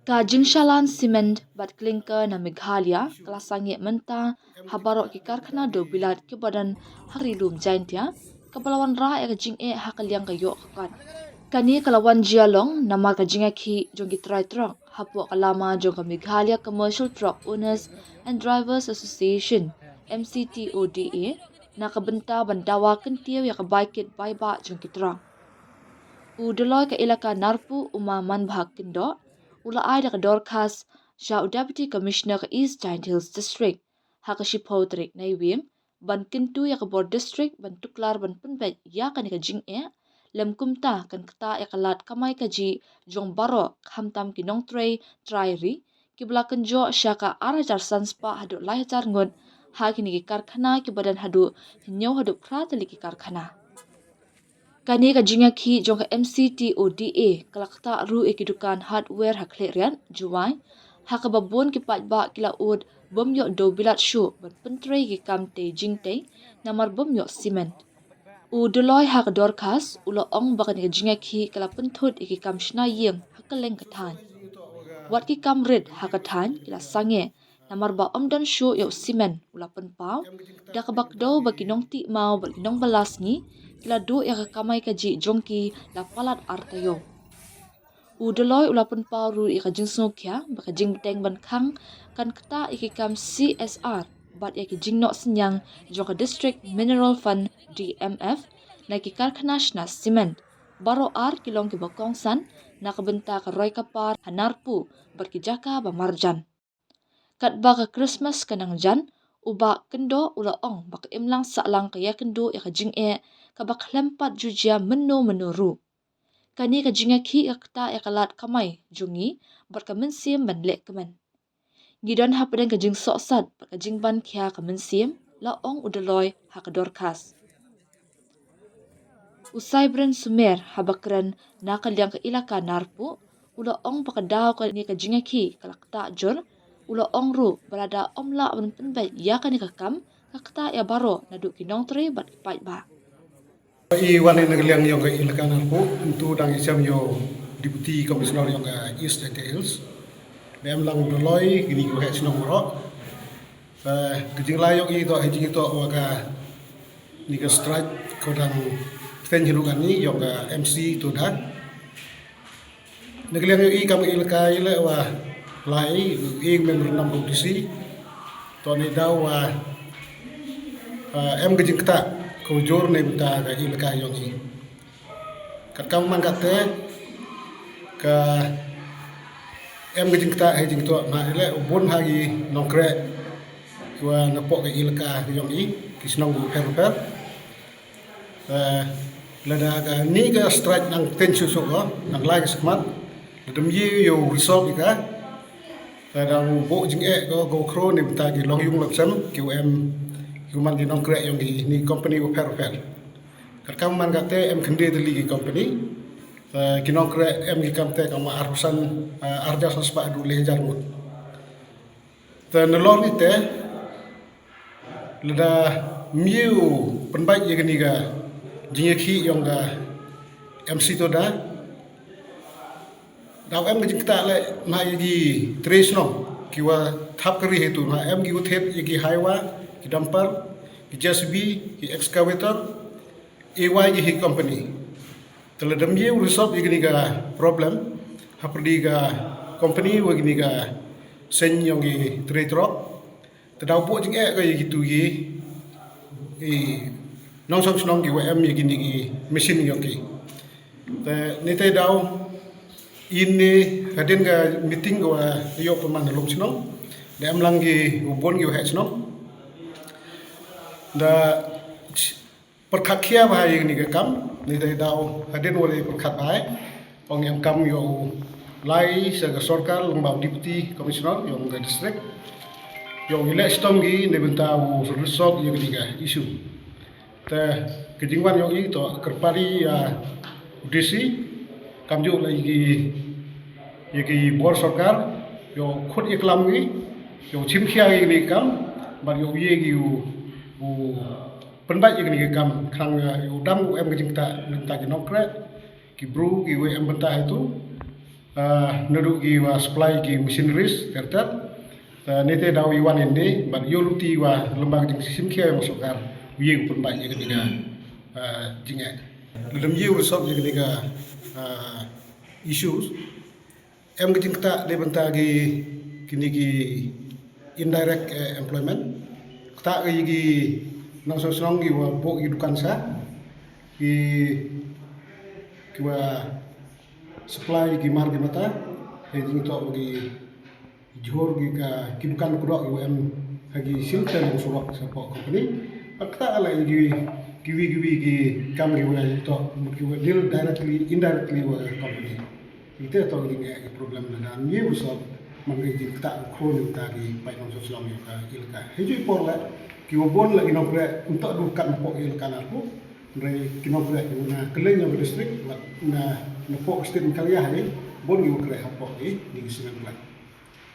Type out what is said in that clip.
Ka Jingshalan Cement bat Clinker na Meghalaya kalasangi menta habarok ki karkhana do bilat ke badan hari lum jaintia kabalawan ra ya jing e hakaliang kayo kakan. Kani kalawan jialong nama ka jinga ki jong try truck hapo kalama jong ka Meghalaya Commercial Truck Owners and Drivers Association MCTODA na kabenta bandawa kentiyo ya kabaikit baiba jong kitrang. Udaloy ka ilaka narpu umaman bahag kindo ula ay da dorkas siya Deputy Commissioner ka East Giant Hills District hakashipo trik na iwim ban kintu ya ka Board District ban tuklar ban punbet ya ka ni ka jing e lem kumta kan kata ya kalat kamay kaji jong baro hamtam kinong try ri kibla kenjo siya ka arajar sanspa hadu lahijar ngun hakini ki karkhana ki badan hadu hinyo hadu pratali ki karkhana. Kani ka jinga ki jong ka MCTODA kalakta ru ikidukan hardware haklerian juwai hakababon ki patba kila ud bomyo do bilat shu ban pentre ki kamte jingte namar bomyo cement. Udoloy hak dorkas ulo ong bakan ka jinga ki kala penthut iki kam shna yeng hakaleng kathan. Wat ki kam rid hakathan kila sange namar ba omdan shu yo cement ula penpau dakabak do baginong ti mau baginong balas ni kila do ya kamay kaji jongki la palat artayo. Udaloy ulapun pauru ika jingsno kya baka jingteng ban khang kan kata ikikam CSR bat ya jingno senyang jongka District Mineral Fund DMF na ikikarkhana na cement baro ar kilong kibakongsan na kabenta ka roy kapar hanarpu bat kijaka ba marjan. Kat baka Christmas kanang jan uba kendo ula ong baka imlang saklang kaya kendo ika jing e kabak lempat jujia menuru. Kani ka jinga ki akta kalat kamay jungi bat ka mensim ban lek kemen. Gidan hapadan ka jing soksat bat ka jing ban kya ka mensim la ong udaloy hakadorkas. Usai beren sumer habakran nakaliang ka ilaka narpu ula ong pakadaw ka ni ka jinga ki kalakta jor ula ong ru balada omla ban penbay ya ka ni ka kam kakta ya baro na du kinong tre bat kipai ba. Iwan yang nagaliang yung ilakanan po untuk dang isam yo Deputy Commissioner yung East Giant Hills. Mem lang doloy gini ko het sinong ro. Kejing layong ito hejing ito waga ni ka strike ko dang ten hirugan ni yung MC to dak. Nagaliang yung ikam ilaka ila wa lai ing member nam komisi. To ni daw em kejing kata kujur ne bita ka ilaka yung i. Kat kam man kate ka em gijing ta hejing to ma ile ubun hagi nongkre wa napok ka ilaka yung i kisnong bu per lada ka ni ka strike nang tensu so ko nang lai smat ladam yi yo resolve ka kadang bo jing e ko go kro ne bita ki long yung laksam ki em human di nongkre yung ni company per Karkam man kate em kende deli company kinongkre em ki kamte kama arusan arja saspa du lejar mut. Ta nolor ni te leda miu penbaik ye gani ga jingeki yung ga MC to da daw em gijikta le na yi tresno kiwa thap kari hetu na em gi uthet ye gi haiwa ki dumper, ki JCB, ki excavator, AY hi company. Teladam ye resolve igni ga problem, haprdi ga company wagni ga sen yung gi trade rock. Tadaw po jing ga gitu gi nong song snong gi WM igni gi machine yung gi. Te nite daw ini hadin ga meeting ga yo paman lom snong. Dem lang gi ubon gi het snong. Da perkhakia bahai ni ka kam ni dai daw hadin wali perkhat bahai ong yang kam yo lai sa sarkar lembau deputy commissioner yo ga district yo ile stom gi ne benta u resolve ye ga issue ta kejingwan yo i to kerpari ya DC kam jo lai gi bor sarkar yo khut iklam gi yo chimkhia gi ni kam ba yo ye gi penbaik yang ni kam khang udam em ke jingta minta ki nokre ki bru ki we em benta itu neduk gi wa supply gi machineries tertat nete daw iwan inde but yoluti wa lembag jing simkia yang sokar wiye pun ba ye ketiga jinga dalam ye resop ye ketiga issues em jing ta de benta gi kini gi indirect employment ta gi nang song gi wa bo gi dukan sa gi wa supply gi mar gi mata he jing to gi johor gi ka kibukan kudok gi em hagi simple yang surak support company akta ala gi giwi gi kam gi wa to gi wa deal directly indirectly wa company itu to gi problem na dan ye usab mangi gi ta khon ta gi pai non so slam ka ilka heju por la ki wa bon la ino pre untuk dukan po ilka na ko re kino pre na kelenya district na po state kalia hai bon gi kre hapo gi di sinen